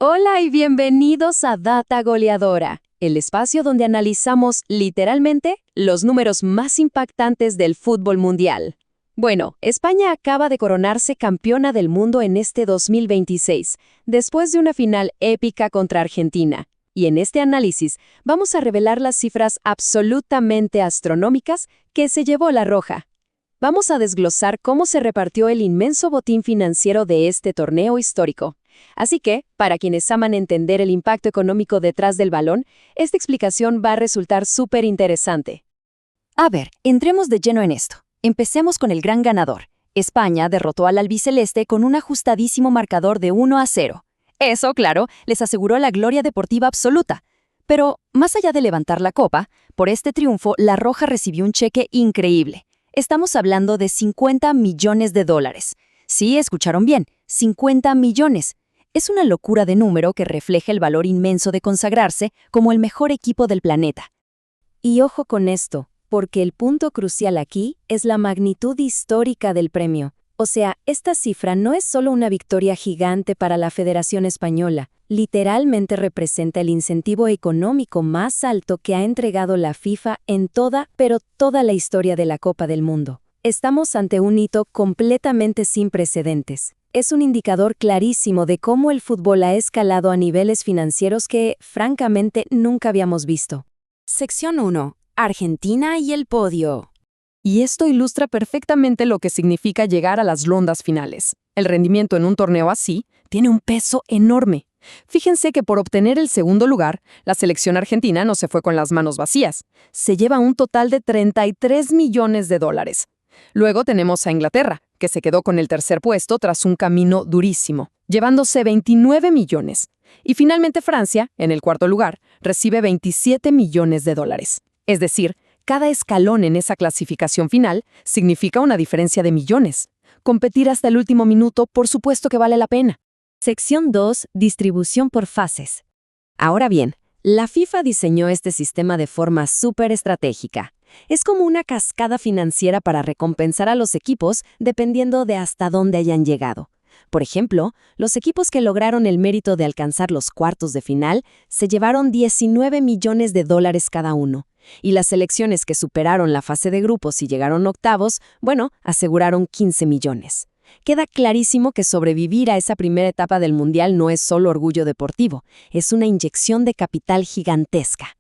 Hola y bienvenidos a Data Goleadora, el espacio donde analizamos literalmente los números más impactantes del fútbol mundial. Bueno, España acaba de coronarse campeona del mundo en este 2026, después de una final épica contra Argentina. Y en este análisis vamos a revelar las cifras absolutamente astronómicas que se llevó la Roja. Vamos a desglosar cómo se repartió el inmenso botín financiero de este torneo histórico. Así que, para quienes aman entender el impacto económico detrás del balón, esta explicación va a resultar súper interesante. A ver, entremos de lleno en esto. Empecemos con el gran ganador. España derrotó al albiceleste con un ajustadísimo marcador de 1-0. Eso, claro, les aseguró la gloria deportiva absoluta. Pero, más allá de levantar la copa, por este triunfo la Roja recibió un cheque increíble. Estamos hablando de $50 millones. Sí, escucharon bien, 50 millones. Es una locura de número que refleja el valor inmenso de consagrarse como el mejor equipo del planeta. Y ojo con esto, porque el punto crucial aquí es la magnitud histórica del premio. O sea, esta cifra no es solo una victoria gigante para la Federación Española, literalmente representa el incentivo económico más alto que ha entregado la FIFA en toda la historia de la Copa del Mundo. Estamos ante un hito completamente sin precedentes. Es un indicador clarísimo de cómo el fútbol ha escalado a niveles financieros que, francamente, nunca habíamos visto. Sección 1. Argentina y el podio. Y esto ilustra perfectamente lo que significa llegar a las rondas finales. El rendimiento en un torneo así tiene un peso enorme. Fíjense que por obtener el segundo lugar, la selección argentina no se fue con las manos vacías. Se lleva un total de $33 millones. Luego tenemos a Inglaterra, que se quedó con el tercer puesto tras un camino durísimo, llevándose 29 millones. Y finalmente Francia, en el cuarto lugar, recibe $27 millones. Es decir, cada escalón en esa clasificación final significa una diferencia de millones. Competir hasta el último minuto, por supuesto que vale la pena. Sección 2. Distribución por fases. Ahora bien, la FIFA diseñó este sistema de forma súper estratégica. Es como una cascada financiera para recompensar a los equipos dependiendo de hasta dónde hayan llegado. Por ejemplo, los equipos que lograron el mérito de alcanzar los cuartos de final se llevaron $19 millones cada uno. Y las selecciones que superaron la fase de grupos y llegaron octavos, aseguraron 15 millones. Queda clarísimo que sobrevivir a esa primera etapa del Mundial no es solo orgullo deportivo, es una inyección de capital gigantesca.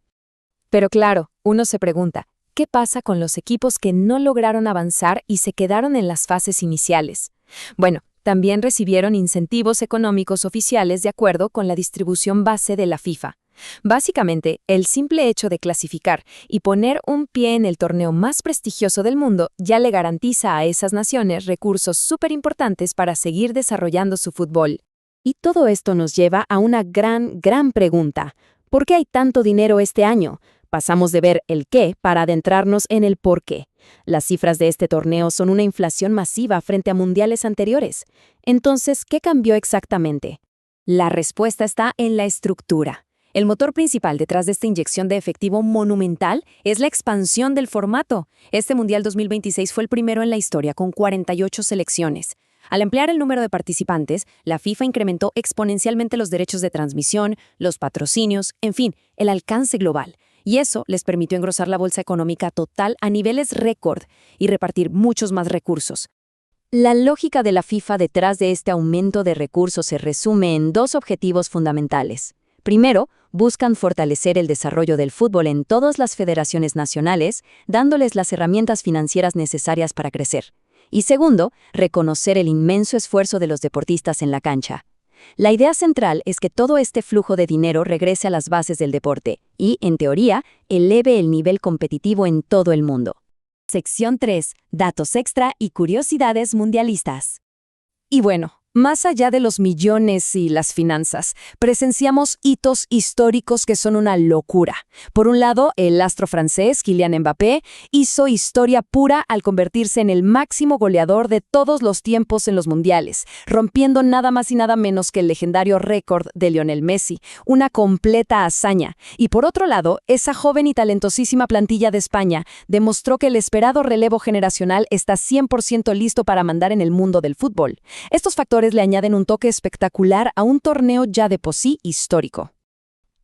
Pero claro, uno se pregunta, ¿qué pasa con los equipos que no lograron avanzar y se quedaron en las fases iniciales? Bueno, también recibieron incentivos económicos oficiales de acuerdo con la distribución base de la FIFA. Básicamente, el simple hecho de clasificar y poner un pie en el torneo más prestigioso del mundo ya le garantiza a esas naciones recursos súper importantes para seguir desarrollando su fútbol. Y todo esto nos lleva a una gran pregunta. ¿Por qué hay tanto dinero este año? Pasamos de ver el qué para adentrarnos en el por qué. Las cifras de este torneo son una inflación masiva frente a mundiales anteriores. Entonces, ¿qué cambió exactamente? La respuesta está en la estructura. El motor principal detrás de esta inyección de efectivo monumental es la expansión del formato. Este Mundial 2026 fue el primero en la historia con 48 selecciones. Al ampliar el número de participantes, la FIFA incrementó exponencialmente los derechos de transmisión, los patrocinios, en fin, el alcance global. Y eso les permitió engrosar la bolsa económica total a niveles récord y repartir muchos más recursos. La lógica de la FIFA detrás de este aumento de recursos se resume en dos objetivos fundamentales. Primero, buscan fortalecer el desarrollo del fútbol en todas las federaciones nacionales, dándoles las herramientas financieras necesarias para crecer. Y segundo, reconocer el inmenso esfuerzo de los deportistas en la cancha. La idea central es que todo este flujo de dinero regrese a las bases del deporte y, en teoría, eleve el nivel competitivo en todo el mundo. Sección 3. Datos extra y curiosidades mundialistas. Y bueno, más allá de los millones y las finanzas, presenciamos hitos históricos que son una locura. Por un lado, el astro francés Kylian Mbappé hizo historia pura al convertirse en el máximo goleador de todos los tiempos en los mundiales, rompiendo nada más y nada menos que el legendario récord de Lionel Messi, una completa hazaña. Y por otro lado, esa joven y talentosísima plantilla de España demostró que el esperado relevo generacional está 100% listo para mandar en el mundo del fútbol. Estos factores jugadores le añaden un toque espectacular a un torneo ya de por sí histórico.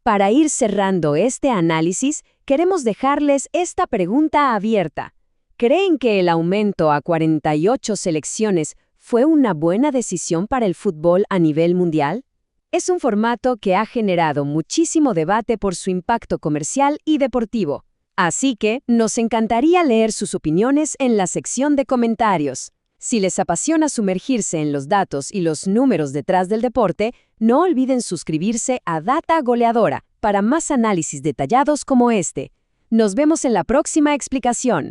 Para ir cerrando este análisis, queremos dejarles esta pregunta abierta. ¿Creen que el aumento a 48 selecciones fue una buena decisión para el fútbol a nivel mundial? Es un formato que ha generado muchísimo debate por su impacto comercial y deportivo. Así que nos encantaría leer sus opiniones en la sección de comentarios. Si les apasiona sumergirse en los datos y los números detrás del deporte, no olviden suscribirse a Data Goleadora para más análisis detallados como este. Nos vemos en la próxima explicación.